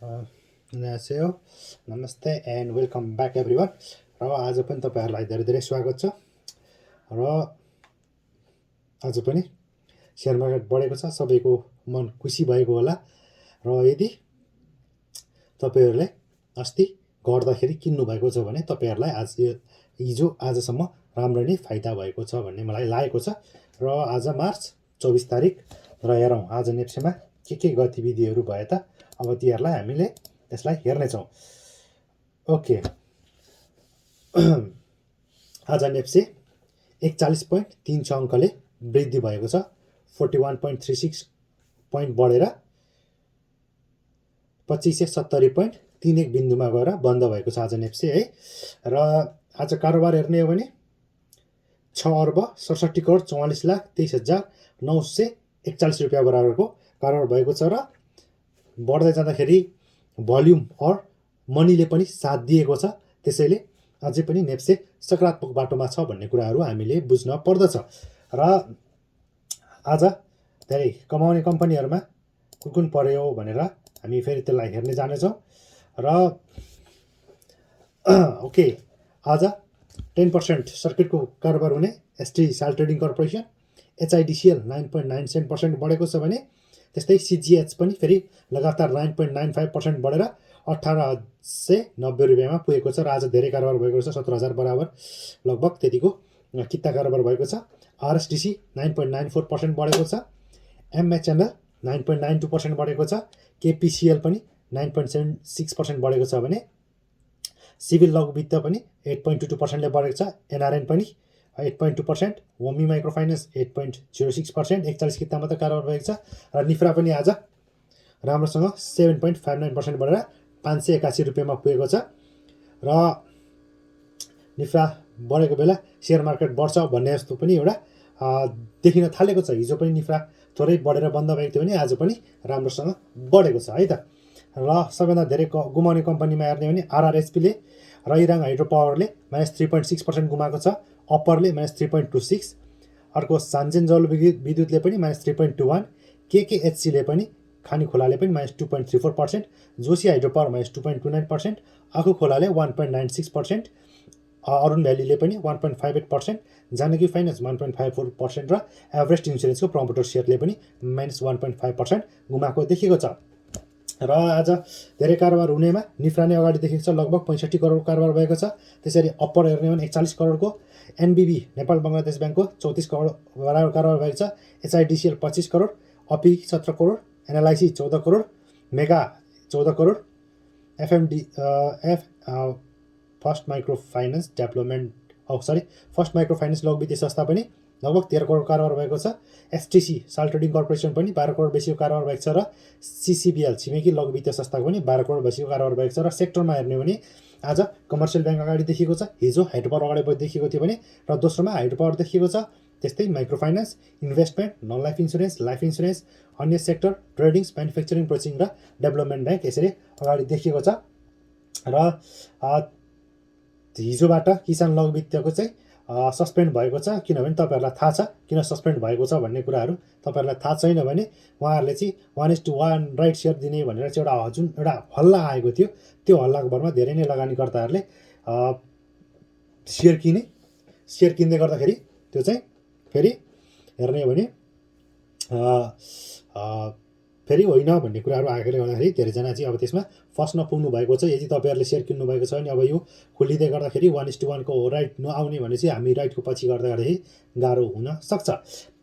안녕하세요. नमस्ते and welcome back everyone. र आज पनि तपाईँहरूलाई धेरै धेरै स्वागत छ। र आज पनि सेयर मार्केट बढेको छ, सबैको मन खुसी भएको होला। र यदि तपाईँहरूले अस्ति गर्दाखेरि किन्नुभएको छ भने तपाईँहरूलाई आजसम्म राम्रो नै फाइदा भएको छ भन्ने मलाई लागेको छ। र आज मार्च 24 तारिक र हेरौँ आज नेप्सेमा के गतिविधिहरू भए त। अब तीहरूलाई हामीले त्यसलाई हेर्नेछौँ। ओके, आज नेप्से 41.36 अङ्कले वृद्धि भएको छ। 41.36 पोइन्ट बढेर 2570.31 बिन्दुमा गएर बन्द भएको छ आज नेप्से है। र आज कारोबार हेर्ने हो भने 6,67,44,23,941 रुपियाँ बराबरको कारोबार भएको छ। र बढ्दै जाँदाखेरि भोल्युम अर मनीले पनि साथ दिएको छ। त्यसैले अझै पनि नेप्से सकारात्मक बाटोमा छ भन्ने कुराहरू हामीले बुझ्न पर्दछ। र आज धेरै कमाउने कम्पनीहरूमा कुन पर्यो भनेर हामी फेरि त्यसलाई हेर्ने जानेछौँ। र ओके, आज 10% सर्किटको कारोबार हुने एसटी साल ट्रेडिङ कर्पोरेसन एचआइडिसिएल 9.97% बढेको छ भने त्यस्तै सिजिएच पनि फेरि लगातार 9.95% बढेर 1890 रुपियाँमा पुगेको छ। र आज धेरै कारोबार भएको छ, 17,000 बराबर लगभग त्यतिको किता कारोबार भएको छ। आरएसडिसी 9.94% बढेको छ। एमएचएनएल 9.92% बढेको छ। केपिसिएल पनि 9.76% बढेको छ भने सिभिल लघु वित्त पनि 8.22%ले बढेको छ। एनआरएन पनि 8.2%, होमी माइक्रो फाइनेन्स 8.06%, 41 किता मात्र कारोबार भएको छ। र निफ्रा पनि आज राम्रोसँग 7.59% बढेर 581 रुपियाँमा पुगेको छ। र निफ्रा बढेको बेला सेयर मार्केट बढ्छ भन्ने जस्तो पनि एउटा देखिन थालेको छ। हिजो पनि निफ्रा थोरै बढेर बन्द भएको थियो भने आज पनि राम्रोसँग बढेको छ है त। र सबैभन्दा धेरै गुमाउने कम्पनीमा हेर्ने भने आरआरएचपीले र इराङ हाइड्रो पावरले -3.6% गुमाएको छ। अप्परले -3.26, अर्को सान्जेन जलविद्युतले पनि -3.21, केकेएचसीले पनि खानी खोलाले पनि -2.34%, जोशी हाइड्रो पावर -2.29%, आखु खोलाले 1.96%, अरुण भ्यालीले पनि 1.58%, जानकी फाइनेन्स 1.54% र एभरेस्ट इन्सुरेन्सको प्रमोटर सेयरले पनि -1.5% गुमाएको देखिएको छ। र आज धेरै कारोबार हुनेमा निफ्रा नै अगाडि देखेको छ, लगभग 65 करोड कारोबार भएको छ। त्यसरी अप्पर हेर्ने भने 41 करोडको, एनबिबी नेपाल बङ्गलादेश ब्याङ्कको 34 करोड बराबर कारोबार भएको छ। एचआइडिसिएल 25 crore, API 17 crore, NLIC 14 crore, Mega 14 crore, first micro finance लघु वित्तीय संस्था पनि लगभग 13 करोड कारोबार भएको छ। एसटिसी साल ट्रेडिङ कर्पोरेसन पनि 12 करोड बेसीको कारोबार भएको छ। र सिसिबिएल छिमेकी लघु वित्तीय संस्था पनि 12 करोड बेसीको कारोबार भएको छ। र सेक्टरमा हेर्ने भने आज कमर्सियल ब्याङ्क अगाडि देखिएको छ, हिजो हाइड्रो पावर अगाडि देखिएको थियो भने, र दोस्रोमा हाइड्रो पावर देखिएको छ। त्यस्तै micro finance, investment, non life insurance, life insurance, अन्य सेक्टर, ट्रेडिङ्स, म्यानुफ्याक्चरिङ, प्रोसेसिङ र डेभलपमेन्ट ब्याङ्क यसरी अगाडि देखिएको छ। र हिजोबाट किसान लघु वित्तको चाहिँ सस्पेन्ड भएको छ। किनभने तपाईँहरूलाई थाहा छ किन सस्पेन्ड भएको छ भन्ने कुराहरू तपाईँहरूलाई थाहा छैन भने उहाँहरूले चाहिँ 1:1 राइट सेयर दिने भनेर चाहिँ एउटा हल्ला आएको थियो। त्यो हल्लाको भरमा धेरै नै लगानीकर्ताहरूले सेयर किन्दै गर्दाखेरि त्यो चाहिँ फेरि हेर्ने हो भने फेरि होइन भन्ने कुराहरू आएकोले गर्दाखेरि धेरैजना चाहिँ अब त्यसमा फस्न पुग्नु भएको छ। यदि तपाईँहरूले सेयर किन्नु भएको छ भने अब यो खोलिँदै गर्दाखेरि 1:1 को राइट नआउने भने चाहिँ हामी राइटको पछि गर्दाखेरि गाह्रो हुन सक्छ।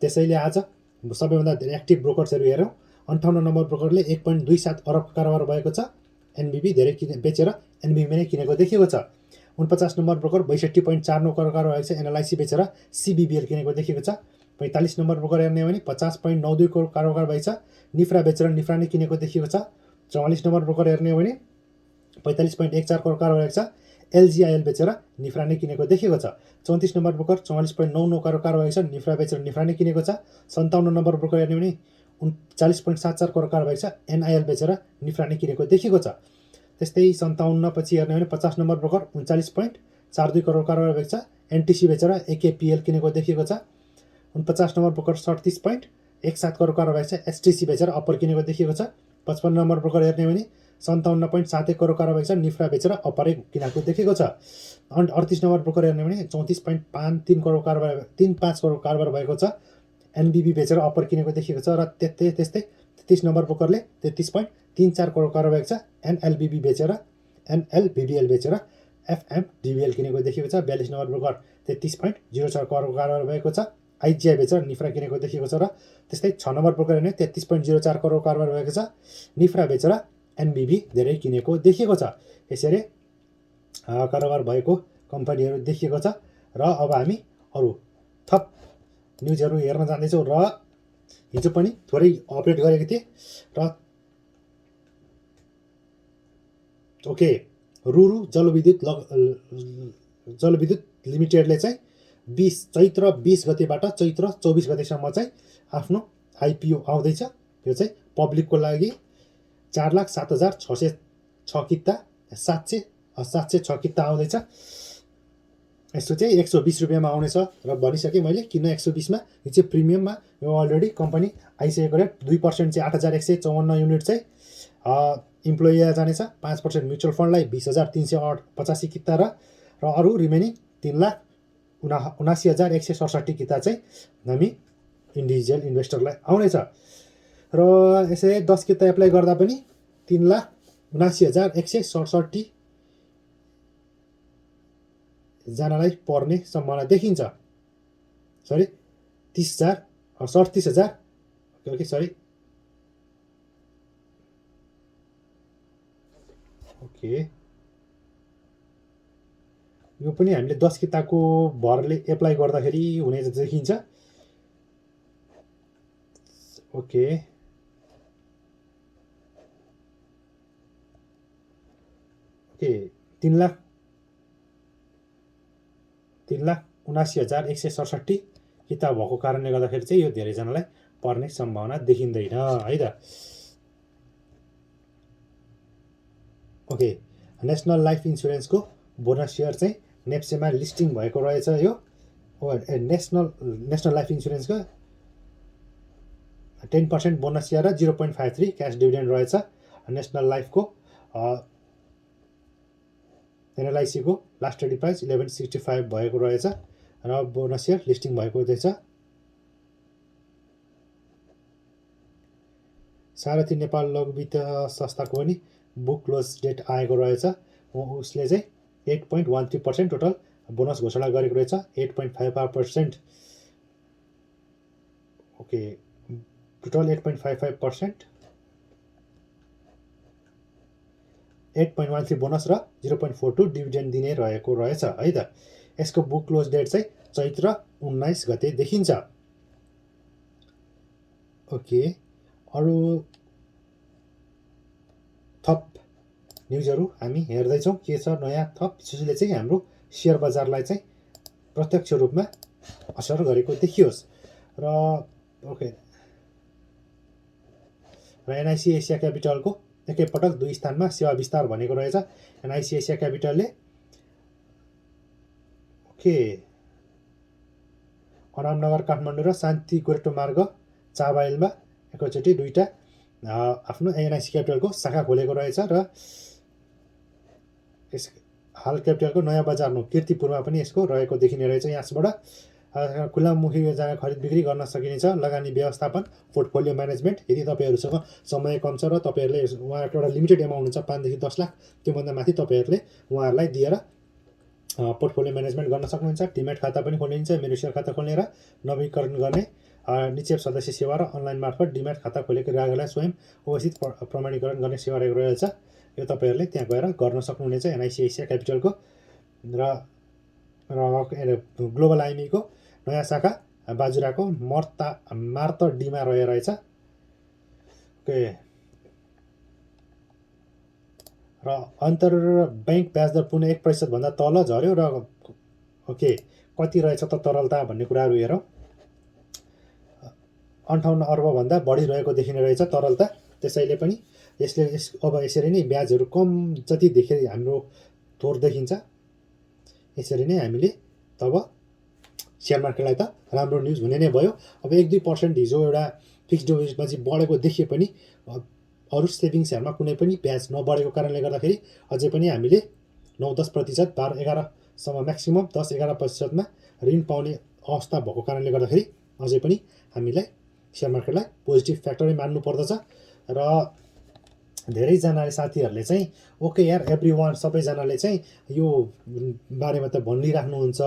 त्यसैले आज सबैभन्दा धेरै एक्टिभ ब्रोकर्सहरू हेरौँ। 58 नम्बर ब्रोकरले 1.27 अरब कारोबार भएको छ। एनबिबी धेरै बेचेर एनबिबी नै किनेको देखिएको छ। 49 नम्बर ब्रोकर 62.49 करोड कारोबार भएको छ। एनएलआइसी बेचेर सिबिबिएल किनेको देखिएको छ। 45 नम्बर ब्रोकर हेर्ने भने 50.92 करोड कारोबार भएको छ। निफ्रा बेचेर निफ्रा नै किनेको देखिएको छ। 44 नम्बर ब्रोकर हेर्ने हो भने 45.14 करोड कारोबार भएको छ। एलजिआइएल बेचेर निफ्रा नै किनेको देखिएको छ। 34 नम्बर ब्रोकर 44.99 करोड कारोबार भएको छ। निफ्रा बेचेर निफ्रा नै किनेको छ। 57 नम्बर ब्रोकर हेर्ने भने 40.74 करोड कारोबार भएको छ। एनआइएल बेचेर निफ्रा नै किनेको देखिएको छ। त्यस्तै 57 पछि हेर्ने भने 50 नम्बर ब्रोकर 39.42 करोड कारोबार भएको छ। एनटिसी बेचेर एकेपिएल किनेको देखिएको छ। 49 नम्बर ब्रोकर 37.17 करोड कारोबार भएको छ। एसटिसी बेचेर अप्पर किनेको देखिएको छ। 55 नम्बर ब्रोकर हेर्ने भने 57.71 करोड कारोबार छ। निफ्रा बेचेर अप्परै किनेको देखेको छ। 38 नम्बर ब्रोकर हेर्ने भने 34.53 करोड कारोबार 35 करोड कारोबार भएको छ। एनबिबी बेचेर अप्पर किनेको देखिएको छ र त्यस्तै 33 नम्बर ब्रोकरले 33.34 करोड कारोबार भएको छ। एनएलबिबिएल बेचेर एफएमडिबिएल किनेको देखिएको छ। 42 नम्बर ब्रोकर 33.06 करोड कारोबार भएको छ। आइजिआई बेचेर निफ्रा किनेको देखिएको छ र त्यस्तै 6 नम्बर ब्रोकर हेर्ने 33.04 करोड कारोबार भएको छ। निफ्रा बेचेर एनबिबी धेरै किनेको देखिएको छ। यसरी कारोबार भएको कम्पनीहरू देखिएको छ। र अब हामी अरू थप न्युजहरू हेर्न जाँदैछौँ र हिजो पनि थोरै अपडेट गरेको थिएँ र ओके रुरु जलविद्युत लिमिटेडले चाहिँ चैत्र 20 गतेबाट चैत्र 24 गतेसम्म चाहिँ आफ्नो आइपिओ आउँदैछ। यो चाहिँ पब्लिकको लागि 4,07,606 किता 706 किता आउँदैछ। यसो चाहिँ 120 रुपियाँमा आउनेछ र भनिसकेँ मैले किन 120 मा। यो चाहिँ प्रिमियममा यो अलरेडी कम्पनी आइसकेको रे। 2% चाहिँ 8,154 युनिट चाहिँ इम्प्लोइलाई जानेछ। 5% म्युचुअल फन्डलाई 20,385 किता र अरू रिमेनिङ 3,79,167 किता चाहिँ हामी इन्डिभिजुअल इन्भेस्टरलाई आउनेछ। र यसै 10 किता एप्लाई गर्दा पनि 3,79,167 जनालाई पर्ने सम्भावना देखिन्छ। सरी 37,000 ओके सरी ओके यो पनि हामीले 10 किताको भरले एप्लाई गर्दाखेरि हुने देखिन्छ। ओके 3,79,167 किताब भएको कारणले गर्दाखेरि चाहिँ यो धेरैजनालाई पर्ने सम्भावना देखिँदैन है त। ओके नेसनल लाइफ इन्सुरेन्सको बोनस सेयर चाहिँ नेप्सेमा लिस्टिङ भएको रहेछ। यो नेसनल लाइफ इन्सुरेन्सको 10% बोनस सेयर र 0.53 क्यास डिभिडेन्ड रहेछ। नेसनल लाइफको एनएलआइसीको लास्ट ट्रेडिङ प्राइस 1165 भएको रहेछ र बोनस सेयर लिस्टिङ भएको रहेछ। सारथी नेपाल लघु वित्त संस्थाको पनि बुक क्लोज डेट आएको रहेछ। उसले चाहिँ 8.13% टोटल बोनस घोषणा गरेको रहेछ। 8.55% ओके टोटल 8.55% 8.13 बोनस र 0.42 डिभिडेन्ड दिने रहेको रहेछ है त। यसको बुक क्लोज डेट चाहिँ चैत्र 19 गते देखिन्छ। ओके अरू थप न्युजहरू हामी हेर्दैछौँ के छ नयाँ थप। जसले चाहिँ हाम्रो सेयर बजारलाई चाहिँ प्रत्यक्ष रूपमा असर गरेको देखियोस् र ओके र एनआइसी एसिया क्यापिटलको एकैपटक 2 स्थानमा सेवा विस्तार भनेको रहेछ। एनआइसी एसिया क्यापिटलले ओके अनामनगर काठमाडौँ र शान्ति गोरेटो मार्ग चाबाइलमा एकैचोटि 2टा आफ्नो एनआइसी क्यापिटलको शाखा खोलेको रहेछ र यस हाल क्यापिटलको नयाँ बजारमा कीर्तिपुरमा पनि यसको रहेको देखिने रहेछ। यसबाट खुल्लामुखी जग्गा खरिद बिक्री गर्न सकिनेछ। लगानी व्यवस्थापन पोर्टफोलियो म्यानेजमेन्ट यदि तपाईँहरूसँग समय कम छ र तपाईँहरूले उहाँहरूको एउटा लिमिटेड एमाउन्ट हुन्छ 5 देखि 10 लाख त्योभन्दा माथि तपाईँहरूले उहाँहरूलाई दिएर पोर्टफोलियो म्यानेजमेन्ट गर्न सक्नुहुन्छ। डिम्याट खाता पनि खोलिन्छ। मेरो सेयर खाता खोल्ने र नवीकरण गर्ने निक्षेप सदस्य सेवा र अनलाइन मार्फत डिम्याट खाता खोलेको ग्राहकलाई स्वयं उपस्थित प्रमाणीकरण गर्ने सेवा रहेको रहेछ। यो तपाईँहरूले त्यहाँ गएर गर्न सक्नुहुनेछ। एनआइसी एसिया क्यापिटलको र ग्लोबल आइमीको नयाँ शाखा बाजुराको मार्तडीमा रहेछ। ओके र अन्तर ब्याङ्क ब्याज दर पुनः 1% भन्दा तल झर्यो र ओके कति रहेछ त तरलता भन्ने कुराहरू हेरौँ। 58 अर्ब भन्दा बढी रहेको देखिने रहेछ तरलता। त्यसैले पनि यसले अब यसरी नै ब्याजहरू कम जति देखे हाम्रो थोर देखिन्छ। यसरी नै हामीले तब सेयर मार्केटलाई त राम्रो न्युज हुने नै भयो। अब 1-2% हिजो एउटा फिक्स्ड डिपोजिटमा चाहिँ बढेको देखिए पनि अरू सेभिङ्सहरूमा कुनै पनि ब्याज नबढेको कारणले गर्दाखेरि अझै पनि हामीले 9-10%, 12-11सम्म म्याक्सिमम 10-11%मा ऋण पाउने अवस्था भएको कारणले गर्दाखेरि अझै पनि हामीलाई सेयर मार्केटलाई पोजिटिभ फ्याक्टरै मान्नु पर्दछ। र धेरैजनाले साथीहरूले चाहिँ ओके यार एभ्री वान सबैजनाले चाहिँ यो बारेमा त भनिराख्नुहुन्छ,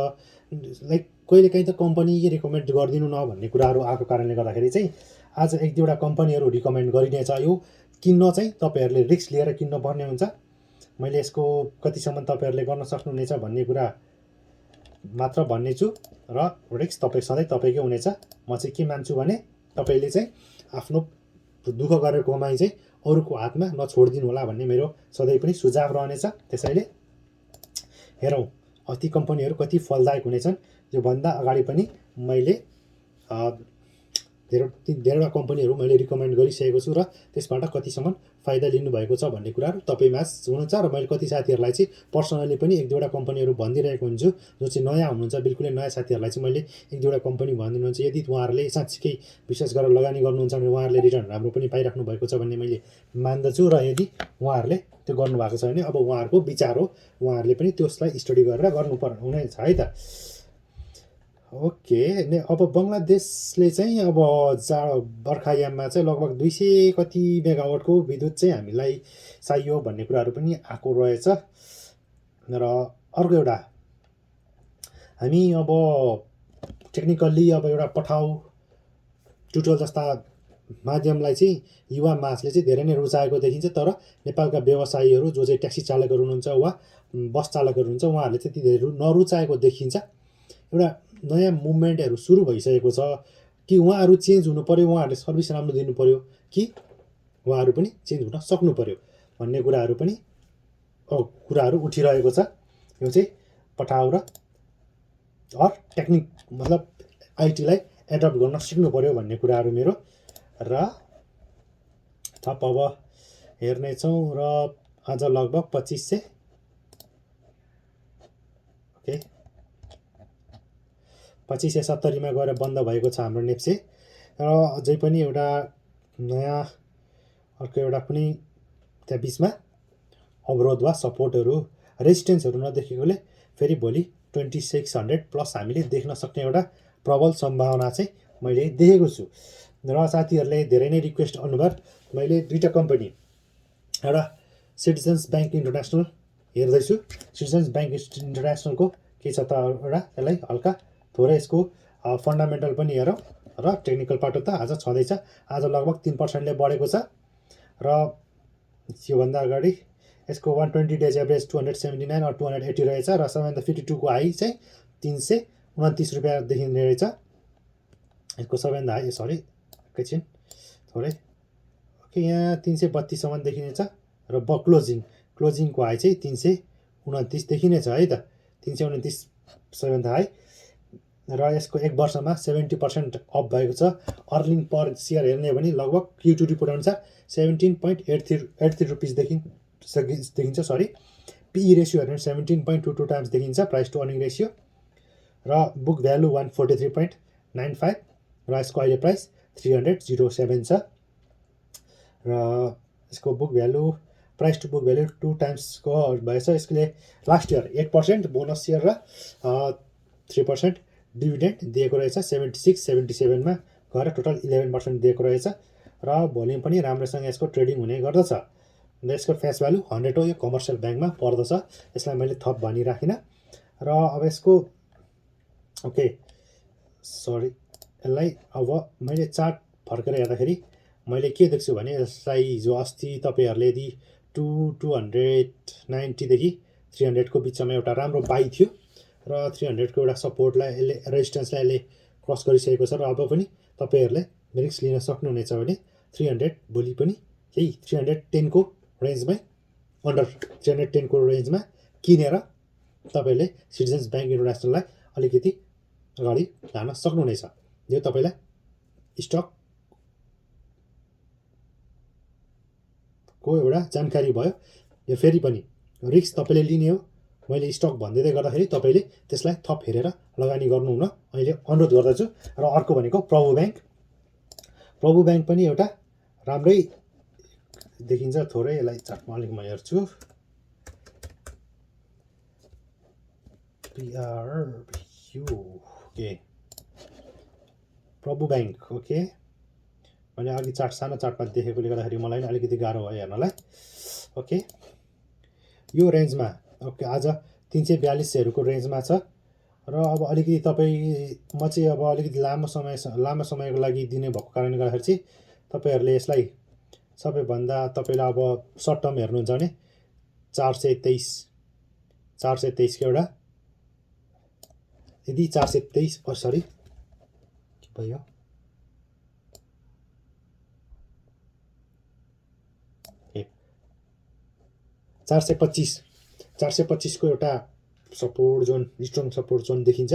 लाइक कहिलेकाहीँ त कम्पनी रिकमेन्ड गरिदिनु न भन्ने कुराहरू आएको कारणले गर्दाखेरि चाहिँ आज एक दुईवटा कम्पनीहरू रिकमेन्ड गरिनेछ। यो किन्न चाहिँ तपाईँहरूले रिस्क लिएर किन्न पर्ने हुन्छ। मैले यसको कतिसम्म तपाईँहरूले गर्न सक्नुहुनेछ भन्ने कुरा मात्र भन्ने छु र रिस्क सधैँ तपाईँकै हुनेछ। म चाहिँ के मान्छु भने तपाईँले चाहिँ आफ्नो दुःख गरेर कमाइ चाहिँ अरूको हातमा नछोडिदिनु होला भन्ने मेरो सधैँ पनि सुझाव रहनेछ। त्यसैले हेरौँ ती कम्पनीहरू कति फलदायक हुनेछन्। योभन्दा अगाडि पनि मैले धेरैवटा कम्पनीहरू मैले रिकमेन्ड गरिसकेको छु र त्यसबाट कतिसम्म फाइदा लिनुभएको छ भन्ने कुराहरू तपाईँमाझ हुनुहुन्छ। र मैले कति साथीहरूलाई चाहिँ पर्सनली पनि एक दुईवटा कम्पनीहरू भनिदिइरहेको हुन्छु। जो चाहिँ नयाँ हुनुहुन्छ, बिल्कुलै नयाँ साथीहरूलाई चाहिँ मैले एक दुईवटा कम्पनी भनिदिनुहुन्छ। यदि उहाँहरूले साँच्चीकै विश्वास गरेर लगानी गर्नुहुन्छ भने उहाँहरूले रिटर्न राम्रो पनि पाइराख्नु भएको छ भन्ने मैले मान्दछु। र यदि उहाँहरूले त्यो गर्नुभएको छ भने अब उहाँहरूको विचार हो, उहाँहरूले पनि त्यसलाई स्टडी गरेर गर्नुपर्ने हुनेछ है त। ओके, अब बङ्गलादेशले चाहिँ अब बर्खायाममा चाहिँ लगभग 200 कति मेगावाटको विद्युत चाहिँ हामीलाई चाहियो भन्ने कुराहरू पनि आएको रहेछ। र अर्को एउटा हामी अब टेक्निकल्ली अब एउटा पठाउ ट्युटोरियल जस्ता माध्यमलाई चाहिँ युवा माझले चाहिँ धेरै नै रुचाएको देखिन्छ। तर नेपालका व्यवसायीहरू जो चाहिँ ट्याक्सी चालकहरू हुनुहुन्छ वा बस चालकहरू हुनुहुन्छ उहाँहरूले चाहिँ ती धेरै नरुचाएको देखिन्छ। एउटा नयाँ मुभमेन्टहरू सुरु भइसकेको छ कि उहाँहरू चेन्ज हुनु पर्यो, उहाँहरूले सर्भिस राम्रो दिनु पर्यो कि उहाँहरू पनि चेन्ज हुन सक्नु पर्यो भन्ने कुराहरू उठिरहेको छ। यो चाहिँ पठाउ र टेक्निक मतलब आइटीलाई एडप्ट गर्न सिक्नु पर्यो भन्ने कुराहरू मेरो। र थप अब हेर्नेछौँ र आज लगभग 2500 ओके 2570मा गएर बन्द भएको छ हाम्रो नेप्से। र अझै पनि एउटा नयाँ अर्को एउटा कुनै त्यहाँ बिचमा अवरोध वा सपोर्टहरू रेजिस्टेन्सहरू नदेखेकोले फेरि भोलि 2600 प्लस हामीले देख्न सक्ने एउटा प्रबल सम्भावना चाहिँ मैले देखेको छु। र साथीहरूले धेरै नै रिक्वेस्ट अनुसार मैले दुईवटा कम्पनी, एउटा सिटिजन्स ब्याङ्क इन्टरनेसनल हेर्दैछु। सिटिजन्स ब्याङ्क इन्टरनेसनलको के छ त एउटा यसलाई हल्का थोरै यसको फन्डामेन्टल पनि हेरौँ र टेक्निकल पाटो त आज छँदैछ। आज लगभग 3%ले बढेको छ। र योभन्दा अगाडि यसको 120 डेज एभरेज 279 or 280 रहेछ। र 752 को हाई चाहिँ 329 रुपियाँ देखिने रहेछ। यसको सबैभन्दा हाई सरी एकैछिन थोरै ओके यहाँ 332सम्म देखिनेछ। र क्लोजिङको हाई चाहिँ 329 देखिनेछ है त। 329 सबैभन्दा हाई। र यसको एक वर्षमा 70% अप भएको छ। अर्निङ पर सेयर हेर्ने हो भने लगभग Q2 रिपोर्ट अनुसार 17.83 रुपिस देखिन्छ सरी। PE रेसियो हेर्ने 17.22 टाइम्स देखिन्छ, प्राइस टु अर्निङ रेसियो। र बुक भ्यालु 143.95 र यसको अहिले प्राइस 307 छ। र यसको book value price to book value 2 टाइम्सको भएछ। यसले लास्ट इयर 8% बोनस सेयर र 3% डिभिडेन्ड दिएको रहेछ। 76-77मा गएर टोटल 11% दिएको रहेछ। र भोल्युम पनि राम्रोसँग यसको ट्रेडिङ हुने गर्दछ। र यसको फेस भ्यालु 100 हो। यो कमर्सियल ब्याङ्कमा पर्दछ, यसलाई मैले थप भनिराखिनँ। र अब यसको ओके सरी यसलाई अब मैले चार्ट फर्केर हेर्दाखेरि मैले के देख्छु भने यसलाई हिजो अस्ति तपाईँहरूले यदि 290 देखि 300 को बिचमा एउटा राम्रो बाई थियो र 300 को एउटा सपोर्टलाई यसले रेजिस्टेन्सलाई यसले क्रस गरिसकेको छ। र अब पनि तपाईँहरूले रिस्क लिन सक्नुहुनेछ भने 300 भोलि पनि यही 310 को रेन्जमै अन्डर 310 को रेन्जमा किनेर तपाईँले सिटिजन्स ब्याङ्क इन्टरनेसनललाई अलिकति अगाडि लान सक्नुहुनेछ। यो तपाईँलाई स्टकको एउटा जानकारी भयो। यो फेरि पनि रिस्क तपाईँले लिने हो। मैले स्टक भन्दै गर्दाखेरि तपाईँले त्यसलाई थप हेरेर लगानी गर्नुहुन अहिले अनुरोध गर्दछु। र अर्को भनेको प्रभु ब्याङ्क पनि एउटा राम्रै देखिन्छ थोरै, यसलाई चार्टमा अलिक म हेर्छु। PRU ओके, प्रभु ब्याङ्क ओके। मैले अघि चार्ट सानो चार्टमा देखेकोले गर्दाखेरि मलाई नि अलिकति गाह्रो भयो हेर्नलाई। ओके, यो रेन्जमा ओके आज 342 रेन्जमा छ। र अब अलिकति म चाहिँ अब अलिकति लामो समयको लागि दिने भएको कारणले गर्दाखेरि चाहिँ तपाईँहरूले यसलाई सबैभन्दा तपाईँलाई अब सर्ट टर्म हेर्नुहुन्छ भने 423 को एउटा, यदि 423 सरी के भयो 425 को एउटा support John, strong support John देखिन्छ।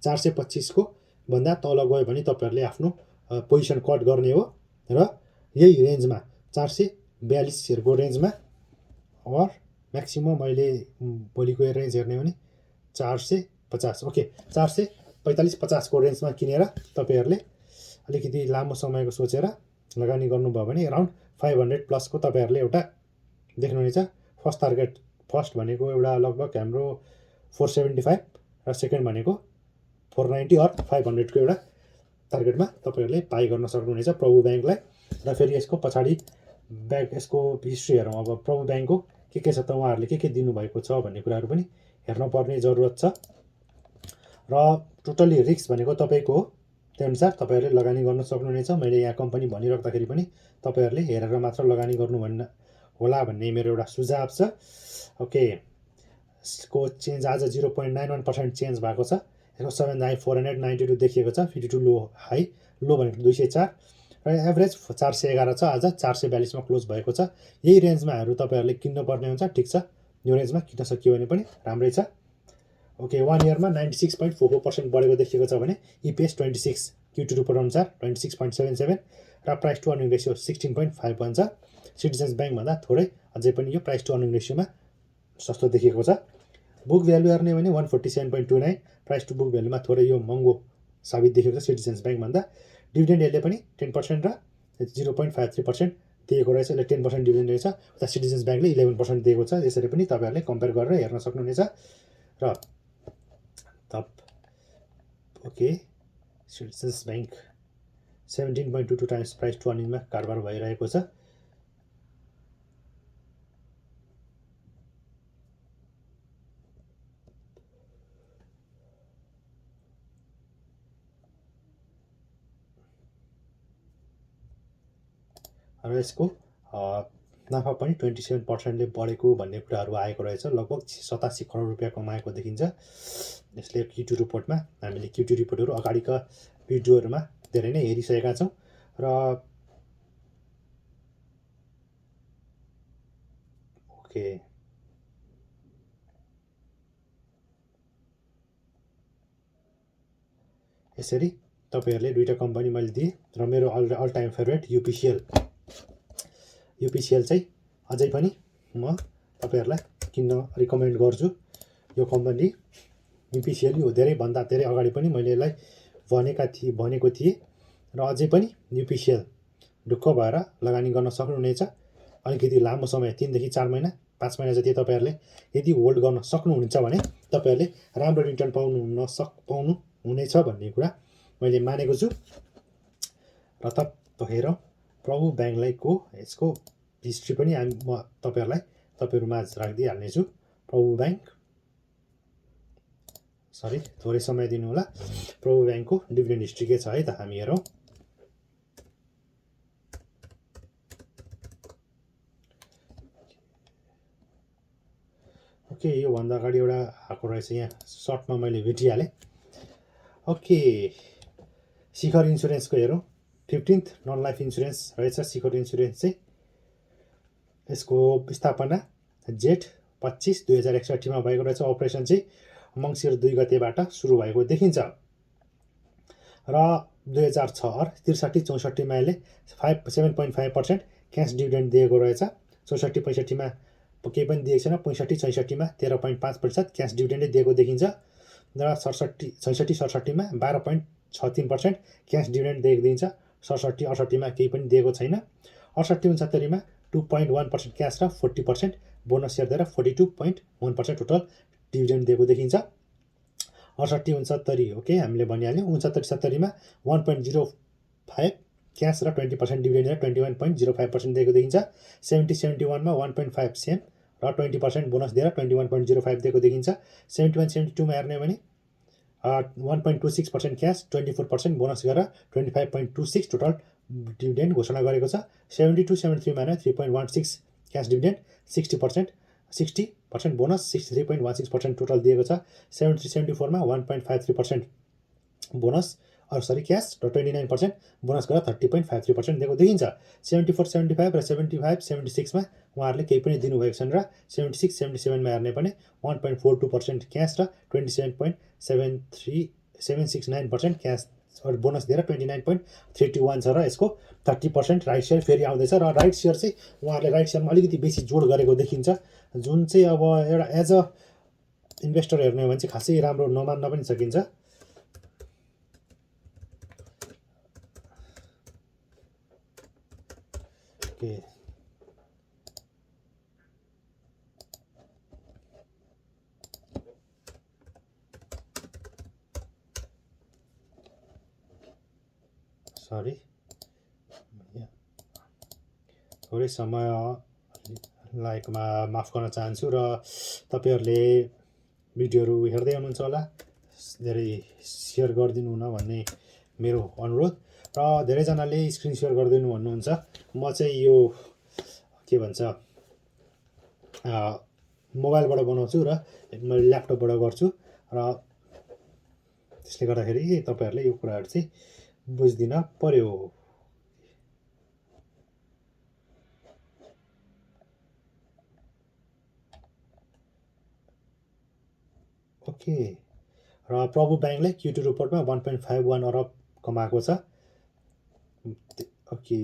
425 को भन्दा तल गयो भने तपाईँहरूले आफ्नो पोजिसन कट गर्ने हो। र यही रेन्जमा 442 को रेन्जमा और म्याक्सिमम मैले भोलिको रेन्ज हेर्ने भने 450 ओके 445-50 को रेन्जमा किनेर तपाईँहरूले अलिकति लामो समयको सोचेर लगानी गर्नुभयो भने अराउन्ड 500 प्लस को तपाईँहरूले एउटा देख्नुहुनेछ। फर्स्ट टार्गेट, फर्स्ट भनेको एउटा लगभग हाम्रो 475 र सेकेन्ड भनेको 490 और 500 को एउटा टार्गेटमा तपाईँहरूले बाई गर्न सक्नुहुनेछ प्रभु ब्याङ्कलाई। र फेरि यसको पछाडि यसको हिस्ट्री हेरौँ। अब प्रभु ब्याङ्कको के छ त उहाँहरूले के दिनुभएको छ भन्ने कुराहरू पनि हेर्नुपर्ने जरुरत छ। र टोटल्ली रिस्क भनेको तपाईँको हो, त्यो अनुसार तपाईँहरूले लगानी गर्न सक्नुहुनेछ। मैले यहाँ कम्पनी भनिराख्दाखेरि पनि तपाईँहरूले हेरेर मात्र लगानी गर्नु होला भन्ने मेरो एउटा सुझाव छ। ओके, यसको चेन्ज आज 0.91% चेन्ज भएको छ। यसको 7,492 देखिएको छ। 52 लो हाई, लो भनेको 204 र एभरेज 411 छ। आज 442 मा क्लोज भएको छ। यही रेन्जमाहरू तपाईँहरूले किन्नुपर्ने हुन्छ। ठिक छ, यो रेन्जमा किन्न सकियो भने पनि राम्रै छ। ओके, 1 इयरमा 96.44% बढेको देखिएको छ भने EPS 26 Q2 रिपोर्ट अनुसार 26.77 र प्राइस टु अर्निङ रेसियो 16.51 छ। सिटिजन्स ब्याङ्क भन्दा थोरै अझै पनि यो प्राइस टु अर्निङ रेसियोमा सस्तो देखिएको छ। बुक भ्यालु हेर्ने भने 147.29, प्राइस टु बुक भ्यालुमा थोरै यो महँगो साबित देखेको छ सिटिजन्स ब्याङ्क भन्दा। डिभिडेन्ड यसले पनि 10% र 0.53% दिएको रहेछ। यसले 10% डिभिडेन्ड रहेछ, उता सिटिजन्स ब्याङ्कले 11% दिएको छ। यसरी पनि तपाईँहरूले कम्पेयर गरेर हेर्न सक्नुहुनेछ। र okay, citizens bank 17.22 times price to अर्निङमा कारोबार भइरहेको छ। र यसको नाफा पनि 27%ले बढेको भन्ने कुराहरू आएको रहेछ। लगभग 87 करोड रुपियाँ कमाएको देखिन्छ यसले Q2 रिपोर्टमा। हामीले Q2 रिपोर्टहरू अगाडिका भिडियोहरूमा धेरै नै हेरिसकेका छौँ। र ओके, यसरी तपाईँहरूले दुईटा कम्पनी मैले दिएँ। र मेरो अल टाइम फेभरेट UPCL चाहिँ अझै पनि म तपाईँहरूलाई किन्न रिकमेन्ड गर्छु। यो कम्पनी UPCL यो धेरैभन्दा धेरै अगाडि पनि मैले यसलाई भनेको थिएँ र अझै पनि UPCL ढुक्क भएर लगानी गर्न सक्नुहुनेछ। अलिकति लामो समय 3 देखि 4 महिना 5 महिना जति तपाईँहरूले यदि होल्ड गर्न सक्नुहुन्छ भने तपाईँहरूले राम्रो रिटर्न पाउनुहुनेछ भन्ने कुरा मैले मानेको छु। र हेरौँ प्रभु ब्याङ्कको यसको हिस्ट्री पनि म तपाईँहरू माझ राखिदिइहाल्नेछु। प्रभु ब्याङ्क सरी थोरै समय दिनु होला। प्रभु ब्याङ्कको डिभिडेन्ड हिस्ट्री के छ है त हामी हेरौँ। ओके, योभन्दा अगाडि एउटा आएको रहेछ यहाँ सर्टमा मैले भेटिहालेँ। ओके, शिखर इन्सुरेन्सको हेरौँ। 15th नन लाइफ इन्सुरेन्स रहेछ शिखर इन्सुरेन्स चाहिँ। यसको स्थापना जेठ 25 2061 मा भएको रहेछ। अपरेसन चाहिँ मङ्सिर 2 गतेबाट सुरु भएको देखिन्छ। र 2006 और 63-64 मा यसले 7.5% क्यास डिभिडेन्ड दिएको रहेछ। 64-65 मा केही पनि दिएको छैन। 65-66 मा 13.5% क्यास डिभिडेन्डै दिएको देखिन्छ। र 66-67 मा 12.63% क्यास डिभिडेन्ड दिएको देखिन्छ। 67-68 मा केही पनि दिएको छैन। 68-69 मा 2.1% क्यास र 40% बोनस सेयर दिएर 42.1% टोटल डिभिडेन्ड दिएको देखिन्छ। 68-69 ओके हामीले भनिहाल्यौँ। 69-70मा 1.05 क्यास र 20% डिभिडेन्ड दिएर 21.05% दिएको देखिन्छ। 70-71मा 1.5 सेम र 20% बोनस दिएर 21.05 दिएको देखिन्छ। 71-72मा हेर्ने भने 1.26% क्यास 24% बोनस गरेर 25.26 टोटल डिभिडेन्ड घोषणा गरेको छ। 72-73मा नै 3.16 क्यास डिभिडेन्ड 60% बोनस 63.16% टोटल दिएको छ। 73-74मा 1.53% बोनस क्यास र 29% बोनस गरेर 30.53% दिएको देखिन्छ। 74-75 र 75-76मा उहाँहरूले केही पनि दिनुभएको छैन र 76-77मा हेर्ने भने 1.42% क्यास र 27.769% क्यास बोनस दिएर 29.31 छ र यसको 30% राइट सेयर फेरि आउँदैछ। र राइट सेयर चाहिँ उहाँहरूले राइट सेयरमा अलिकति बेसी जोड गरेको देखिन्छ, जुन चाहिँ अब एउटा एज अ इन्भेस्टर हेर्ने हो भने चाहिँ खासै राम्रो नमान्न पनि सकिन्छ। ओके सरी थोरै समय लाइकमा माफ गर्न चाहन्छु र तपाईँहरूले भिडियोहरू हेर्दै हुनुहुन्छ होला, धेरै सेयर गरिदिनु हुन भन्ने मेरो अनुरोध। र धेरैजनाले स्क्रिन सेयर गरिदिनु भन्नुहुन्छ। म चाहिँ यो के भन्छ मोबाइलबाट बनाउँछु र मैले ल्यापटपबाट गर्छु र त्यसले गर्दाखेरि तपाईँहरूले यो कुराहरू चाहिँ बुझिदिन पर्यो। ओके र प्रभु ब्याङ्कले Q2 रिपोर्टमा 1.51 अरब कमाएको छ। ओके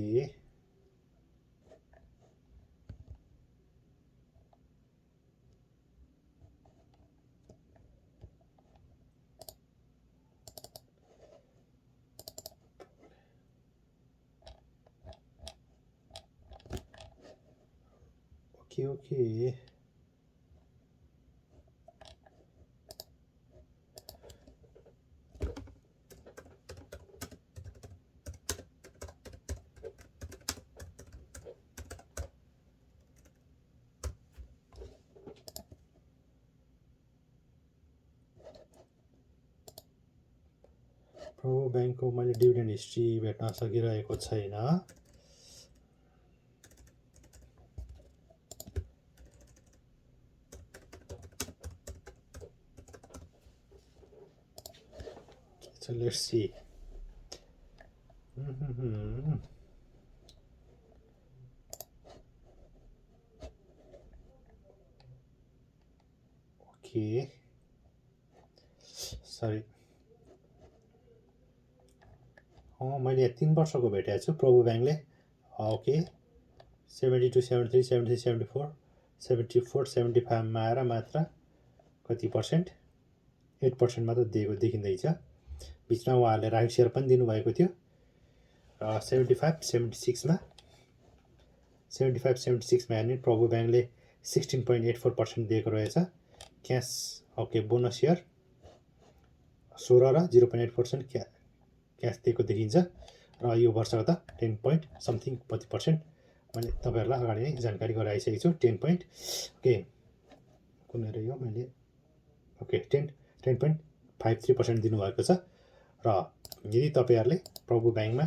ओके प्रभु ब्याङ्कको मैले डिभिडेन्ड हिस्ट्री भेट्न सकिरहेको छैन। So let's see. Okay. Sorry. मैले 3 वर्षको भेटेको छु प्रभु ब्याङ्कले। ओके 72, 73, 73, 74, 74, 75मा आएर मात्र कति पर्सेन्ट 8% मात्र दिएको देखिँदैछ। बिचमा उहाँहरूले राइट सेयर पनि दिनुभएको थियो। 75-76मा हेर्ने प्रभु ब्याङ्कले 16.84% दिएको रहेछ। क्यास ओके बोनस सेयर 16 र 0.8% क्यास दिएको देखिन्छ। र यो वर्षको त 10.something% मैले तपाईँहरूलाई अगाडि नै जानकारी गराइसकेको छु। 10 ओके कुन रह्यो मैले ओके 10.53% दिनुभएको छ। र यदि तपाईँहरूले प्रभु ब्याङ्कमा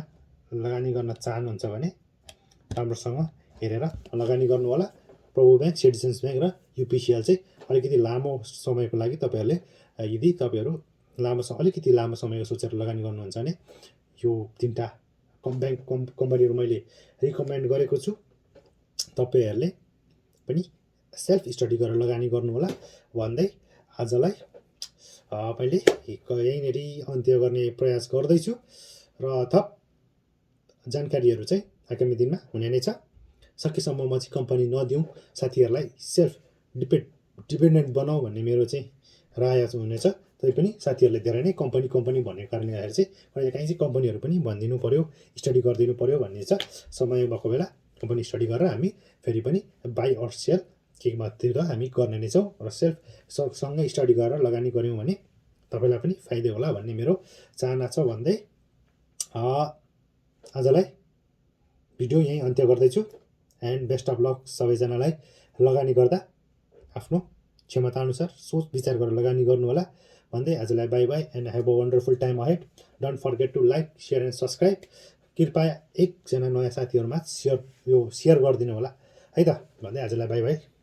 लगानी गर्न चाहनुहुन्छ भने राम्रोसँग हेरेर लगानी गर्नु होला। प्रभु ब्याङ्क, सिटिजन्स ब्याङ्क र UPCL चाहिँ अलिकति लामो समयको लागि तपाईँहरूले यदि तपाईँहरू अलिकति लामो समयको सोचेर लगानी गर्नुहुन्छ भने यो 3टा ब्याङ्क कम्पनीहरू मैले रिकमेन्ड गरेको छु। तपाईँहरूले पनि सेल्फ स्टडी गरेर लगानी गर्नु होला भन्दै आजलाई मैले यहीँनेर अन्त्य गर्ने प्रयास गर्दैछु र थप जानकारीहरू चाहिँ आगामी दिनमा हुने नै छ। सकेसम्म म चाहिँ कम्पनी नदिउँ, साथीहरूलाई सेल्फ डिपेन्डेन्ट बनाऊ भन्ने मेरो चाहिँ राय हुनेछ। तैपनि साथीहरूले धेरै नै कम्पनी भन्ने कारणले गर्दाखेरि चाहिँ कहिलेकाहीँ चाहिँ कम्पनीहरू पनि भनिदिनु पर्यो, स्टडी गरिदिनु पर्यो भन्ने छ समय भएको बेला। पनि स्टडी गरेर हामी फेरि पनि बाई अर सेल केमा त्यो त हामी गर्ने नै छौँ र सँगै स्टडी गरेर लगानी गऱ्यौँ भने तपाईँलाई पनि फाइदा होला भन्ने मेरो चाहना छ भन्दै आजलाई भिडियो यहीँ अन्त्य गर्दैछु एन्ड बेस्ट अफ लक सबैजनालाई लगानी गर्दा आफ्नो क्षमताअनुसार सोच विचार गरेर लगानी गर्नु होला भन्दै आजलाई bye bye and have a wonderful time ahead don't forget to like share and subscribe कृपया एकजना नयाँ साथीहरूमा सेयर गरिदिनु होला है त भन्दै आजलाई बाई बाई